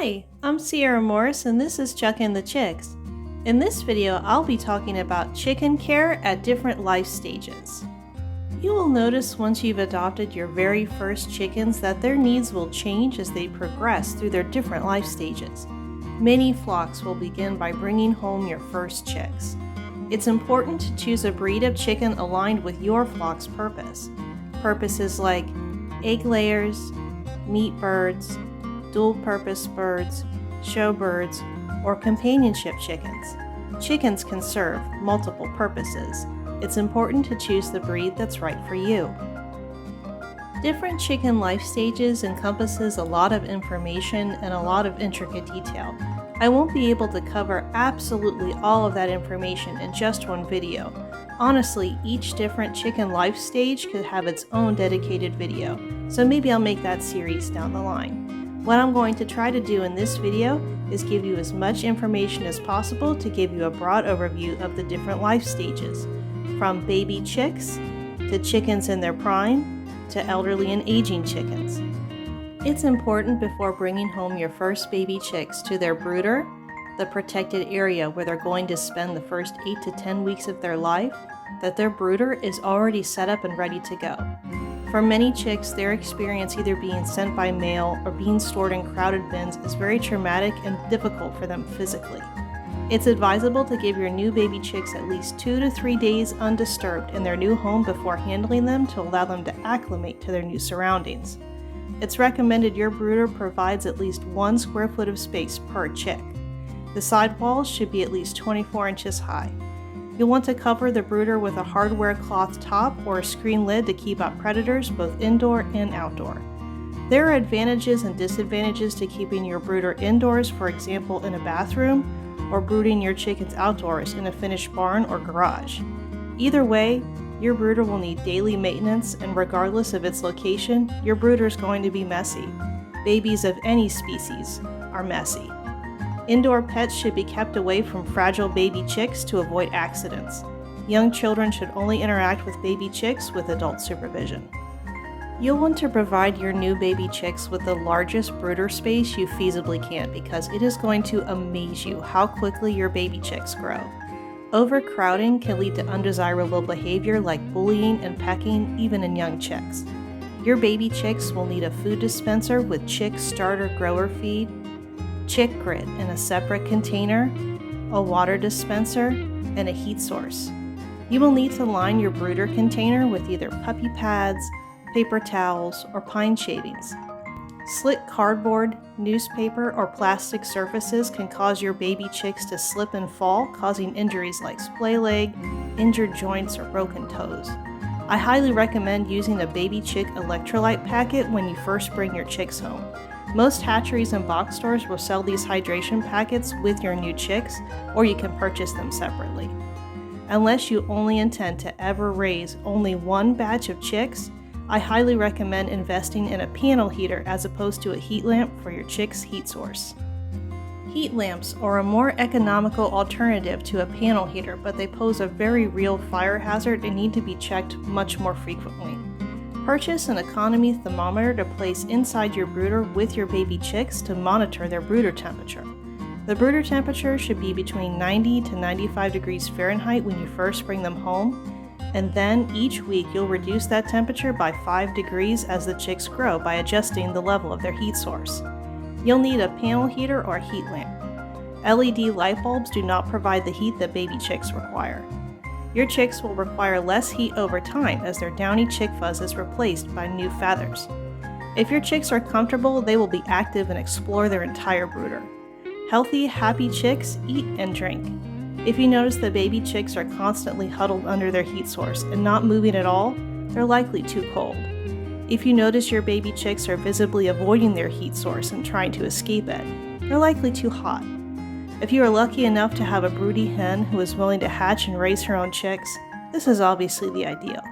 Hi, I'm Sierra Morris and this is Chuckin' the Chicks. In this video, I'll be talking about chicken care at different life stages. You will notice once you've adopted your very first chickens that their needs will change as they progress through their different life stages. Many flocks will begin by bringing home your first chicks. It's important to choose a breed of chicken aligned with your flock's purpose. Purposes like egg layers, meat birds, dual-purpose birds, show birds, or companionship chickens. Chickens can serve multiple purposes. It's important to choose the breed that's right for you. Different chicken life stages encompasses a lot of information and a lot of intricate detail. I won't be able to cover absolutely all of that information in just one video. Honestly, each different chicken life stage could have its own dedicated video, so maybe I'll make that series down the line. What I'm going to try to do in this video is give you as much information as possible to give you a broad overview of the different life stages, from baby chicks to chickens in their prime to elderly and aging chickens. It's important before bringing home your first baby chicks to their brooder, the protected area where they're going to spend the first 8 to 10 weeks of their life, that their brooder is already set up and ready to go. For many chicks, their experience either being sent by mail or being stored in crowded bins is very traumatic and difficult for them physically. It's advisable to give your new baby chicks at least 2 to 3 days undisturbed in their new home before handling them to allow them to acclimate to their new surroundings. It's recommended your brooder provides at least 1 square foot of space per chick. The side walls should be at least 24 inches high. You'll want to cover the brooder with a hardware cloth top or a screen lid to keep out predators both indoor and outdoor. There are advantages and disadvantages to keeping your brooder indoors, for example in a bathroom, or brooding your chickens outdoors in a finished barn or garage. Either way, your brooder will need daily maintenance, and regardless of its location, your brooder is going to be messy. Babies of any species are messy. Indoor pets should be kept away from fragile baby chicks to avoid accidents. Young children should only interact with baby chicks with adult supervision. You'll want to provide your new baby chicks with the largest brooder space you feasibly can because it is going to amaze you how quickly your baby chicks grow. Overcrowding can lead to undesirable behavior like bullying and pecking even in young chicks. Your baby chicks will need a food dispenser with chick starter grower feed, chick grit in a separate container, a water dispenser, and a heat source. You will need to line your brooder container with either puppy pads, paper towels, or pine shavings. Slick cardboard, newspaper, or plastic surfaces can cause your baby chicks to slip and fall, causing injuries like splay leg, injured joints, or broken toes. I highly recommend using a baby chick electrolyte packet when you first bring your chicks home. Most hatcheries and box stores will sell these hydration packets with your new chicks, or you can purchase them separately. Unless you only intend to ever raise only one batch of chicks, I highly recommend investing in a panel heater as opposed to a heat lamp for your chick's heat source. Heat lamps are a more economical alternative to a panel heater, but they pose a very real fire hazard and need to be checked much more frequently. Purchase an economy thermometer to place inside your brooder with your baby chicks to monitor their brooder temperature. The brooder temperature should be between 90 to 95 degrees Fahrenheit when you first bring them home, and then each week you'll reduce that temperature by 5 degrees as the chicks grow by adjusting the level of their heat source. You'll need a panel heater or a heat lamp. LED light bulbs do not provide the heat that baby chicks require. Your chicks will require less heat over time as their downy chick fuzz is replaced by new feathers. If your chicks are comfortable, they will be active and explore their entire brooder. Healthy, happy chicks eat and drink. If you notice that baby chicks are constantly huddled under their heat source and not moving at all, they're likely too cold. If you notice your baby chicks are visibly avoiding their heat source and trying to escape it, they're likely too hot. If you are lucky enough to have a broody hen who is willing to hatch and raise her own chicks, this is obviously the ideal.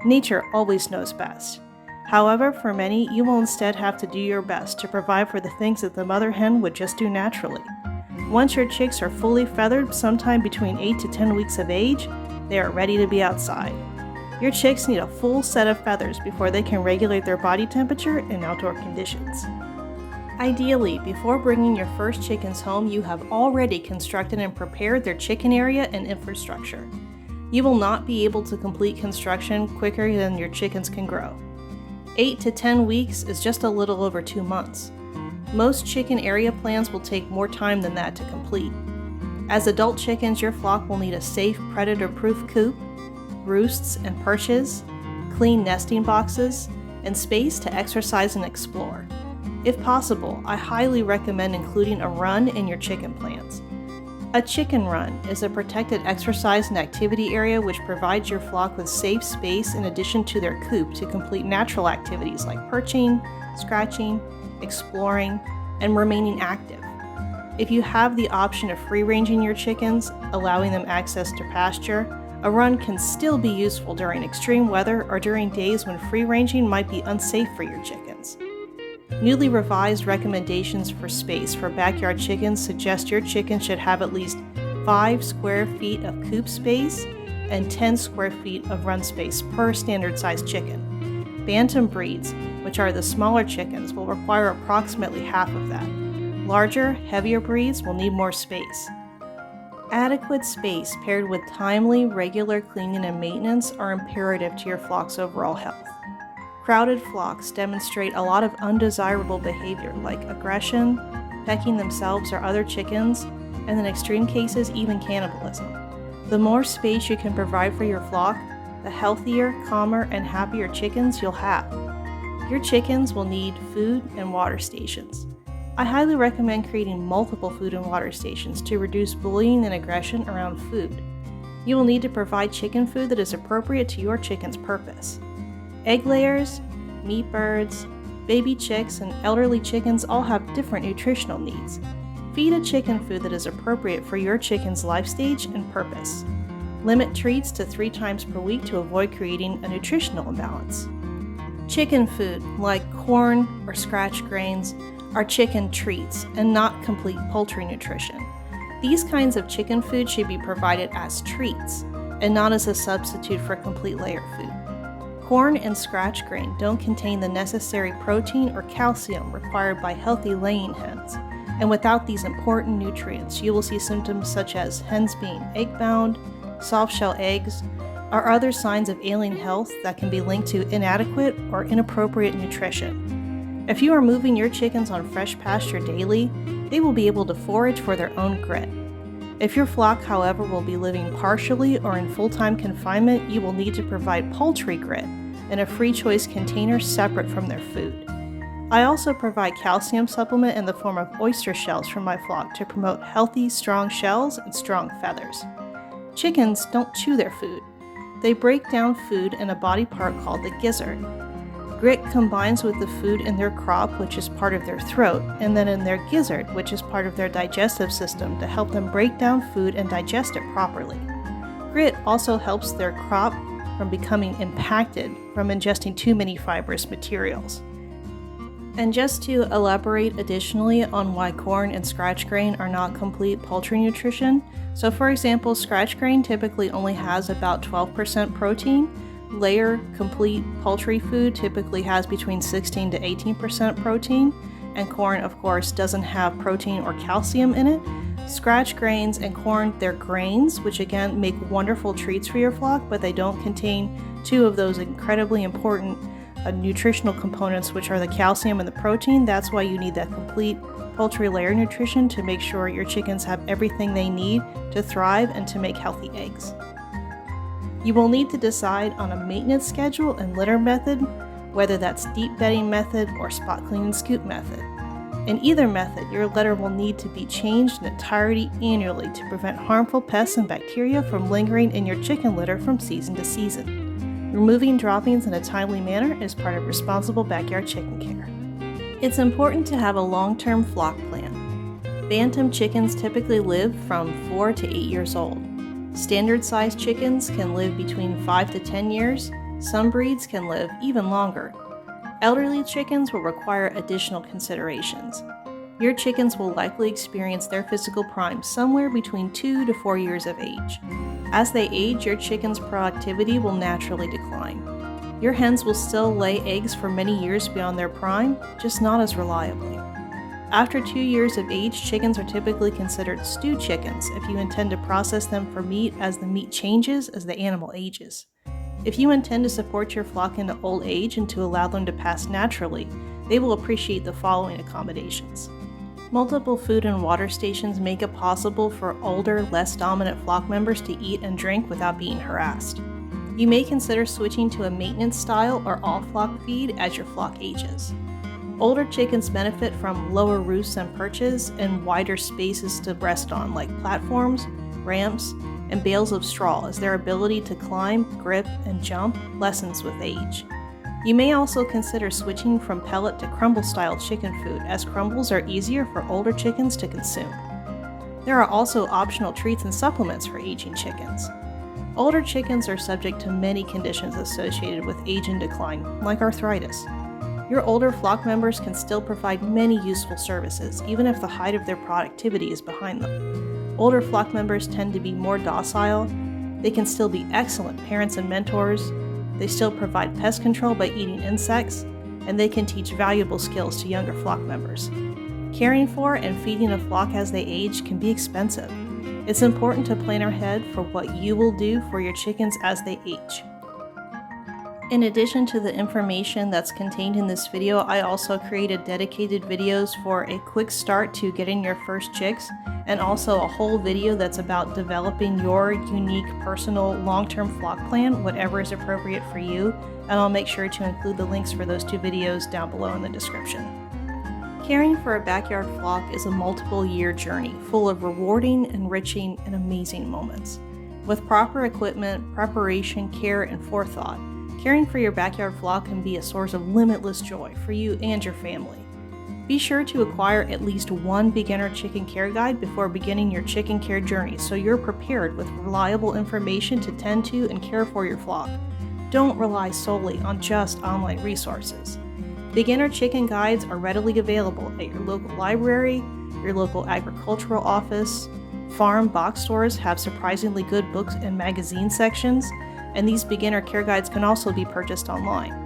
Nature always knows best. However, for many, you will instead have to do your best to provide for the things that the mother hen would just do naturally. Once your chicks are fully feathered, sometime between 8 to 10 weeks of age, they are ready to be outside. Your chicks need a full set of feathers before they can regulate their body temperature in outdoor conditions. Ideally, before bringing your first chickens home, you have already constructed and prepared their chicken area and infrastructure. You will not be able to complete construction quicker than your chickens can grow. 8 to 10 weeks is just a little over 2 months. Most chicken area plans will take more time than that to complete. As adult chickens, your flock will need a safe, predator-proof coop, roosts and perches, clean nesting boxes, and space to exercise and explore. If possible, I highly recommend including a run in your chicken plans. A chicken run is a protected exercise and activity area which provides your flock with safe space in addition to their coop to complete natural activities like perching, scratching, exploring, and remaining active. If you have the option of free-ranging your chickens, allowing them access to pasture, a run can still be useful during extreme weather or during days when free-ranging might be unsafe for your chickens. Newly revised recommendations for space for backyard chickens suggest your chickens should have at least 5 square feet of coop space and 10 square feet of run space per standard-sized chicken. Bantam breeds, which are the smaller chickens, will require approximately half of that. Larger, heavier breeds will need more space. Adequate space paired with timely, regular cleaning and maintenance are imperative to your flock's overall health. Crowded flocks demonstrate a lot of undesirable behavior like aggression, pecking themselves or other chickens, and in extreme cases, even cannibalism. The more space you can provide for your flock, the healthier, calmer, and happier chickens you'll have. Your chickens will need food and water stations. I highly recommend creating multiple food and water stations to reduce bullying and aggression around food. You will need to provide chicken food that is appropriate to your chicken's purpose. Egg layers, meat birds, baby chicks, and elderly chickens all have different nutritional needs. Feed a chicken food that is appropriate for your chicken's life stage and purpose. Limit treats to 3 times per week to avoid creating a nutritional imbalance. Chicken food, like corn or scratch grains, are chicken treats and not complete poultry nutrition. These kinds of chicken food should be provided as treats and not as a substitute for complete layer food. Corn and scratch grain don't contain the necessary protein or calcium required by healthy laying hens, and without these important nutrients, you will see symptoms such as hens being egg-bound, soft-shell eggs, or other signs of ailing health that can be linked to inadequate or inappropriate nutrition. If you are moving your chickens on fresh pasture daily, they will be able to forage for their own grit. If your flock, however, will be living partially or in full-time confinement, you will need to provide poultry grit in a free choice container separate from their food. I also provide calcium supplement in the form of oyster shells for my flock to promote healthy, strong shells and strong feathers. Chickens don't chew their food. They break down food in a body part called the gizzard. Grit combines with the food in their crop, which is part of their throat, and then in their gizzard, which is part of their digestive system, to help them break down food and digest it properly. Grit also helps their crop from becoming impacted from ingesting too many fibrous materials. And just to elaborate additionally on why corn and scratch grain are not complete poultry nutrition, so for example, scratch grain typically only has about 12% protein. Layer complete poultry food typically has between 16 to 18% protein, and corn, of course, doesn't have protein or calcium in it. Scratch grains and corn, they're grains, which again make wonderful treats for your flock, but they don't contain 2 of those incredibly important nutritional components, which are the calcium and the protein. That's why you need that complete poultry layer nutrition to make sure your chickens have everything they need to thrive and to make healthy eggs. You will need to decide on a maintenance schedule and litter method, whether that's deep bedding method or spot clean and scoop method. In either method, your litter will need to be changed in entirety annually to prevent harmful pests and bacteria from lingering in your chicken litter from season to season. Removing droppings in a timely manner is part of responsible backyard chicken care. It's important to have a long-term flock plan. Bantam chickens typically live from 4 to 8 years old. Standard-sized chickens can live between 5 to 10 years. Some breeds can live even longer. Elderly chickens will require additional considerations. Your chickens will likely experience their physical prime somewhere between 2 to 4 years of age. As they age, your chicken's productivity will naturally decline. Your hens will still lay eggs for many years beyond their prime, just not as reliably. After 2 years of age, chickens are typically considered stew chickens if you intend to process them for meat, as the meat changes as the animal ages. If you intend to support your flock into old age and to allow them to pass naturally, they will appreciate the following accommodations. Multiple food and water stations make it possible for older, less dominant flock members to eat and drink without being harassed. You may consider switching to a maintenance style or all-flock feed as your flock ages. Older chickens benefit from lower roosts and perches and wider spaces to rest on, like platforms, ramps, and bales of straw, as their ability to climb, grip, and jump lessens with age. You may also consider switching from pellet to crumble-style chicken food, as crumbles are easier for older chickens to consume. There are also optional treats and supplements for aging chickens. Older chickens are subject to many conditions associated with age and decline, like arthritis. Your older flock members can still provide many useful services, even if the height of their productivity is behind them. Older flock members tend to be more docile, they can still be excellent parents and mentors, they still provide pest control by eating insects, and they can teach valuable skills to younger flock members. Caring for and feeding a flock as they age can be expensive. It's important to plan ahead for what you will do for your chickens as they age. In addition to the information that's contained in this video, I also created dedicated videos for a quick start to getting your first chicks, and also a whole video that's about developing your unique personal long-term flock plan, whatever is appropriate for you, and I'll make sure to include the links for those 2 videos down below in the description. Caring for a backyard flock is a multiple-year journey full of rewarding, enriching, and amazing moments. With proper equipment, preparation, care, and forethought, caring for your backyard flock can be a source of limitless joy for you and your family. Be sure to acquire at least one beginner chicken care guide before beginning your chicken care journey, so you're prepared with reliable information to tend to and care for your flock. Don't rely solely on just online resources. Beginner chicken guides are readily available at your local library, your local agricultural office. Farm box stores have surprisingly good books and magazine sections, and these beginner care guides can also be purchased online.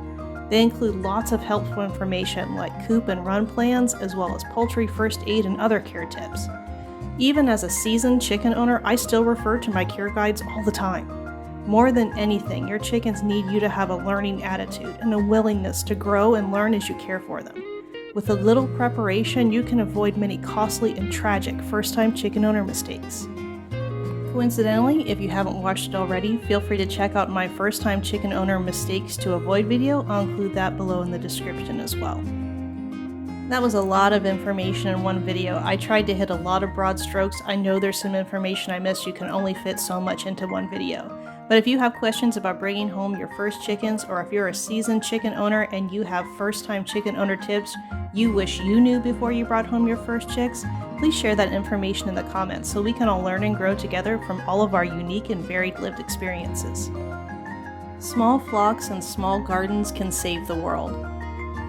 They include lots of helpful information like coop and run plans, as well as poultry first aid and other care tips. Even as a seasoned chicken owner, I still refer to my care guides all the time. More than anything, your chickens need you to have a learning attitude and a willingness to grow and learn as you care for them. With a little preparation, you can avoid many costly and tragic first-time chicken owner mistakes. Coincidentally, if you haven't watched it already, feel free to check out my first-time chicken owner mistakes to avoid video. I'll include that below in the description as well. That was a lot of information in one video. I tried to hit a lot of broad strokes. I know there's some information I missed. You can only fit so much into one video. But if you have questions about bringing home your first chickens, or if you're a seasoned chicken owner and you have first-time chicken owner tips you wish you knew before you brought home your first chicks, please share that information in the comments so we can all learn and grow together from all of our unique and varied lived experiences. Small flocks and small gardens can save the world.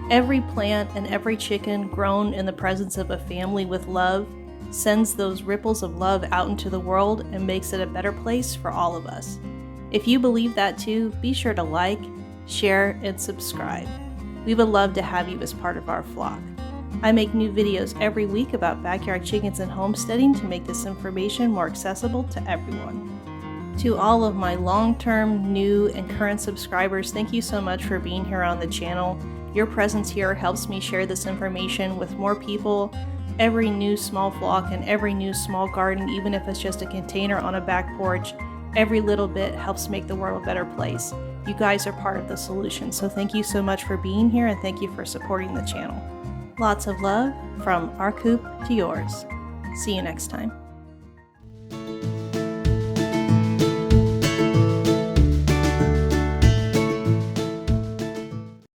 Every plant and every chicken grown in the presence of a family with love sends those ripples of love out into the world and makes it a better place for all of us. If you believe that too, be sure to like, share, and subscribe. We would love to have you as part of our flock. I make new videos every week about backyard chickens and homesteading to make this information more accessible to everyone. To all of my long-term, new, and current subscribers, thank you so much for being here on the channel. Your presence here helps me share this information with more people. Every new small flock and every new small garden, even if it's just a container on a back porch, every little bit helps make the world a better place. You guys are part of the solution, so thank you so much for being here, and thank you for supporting the channel. Lots of love from our coop to yours. See you next time.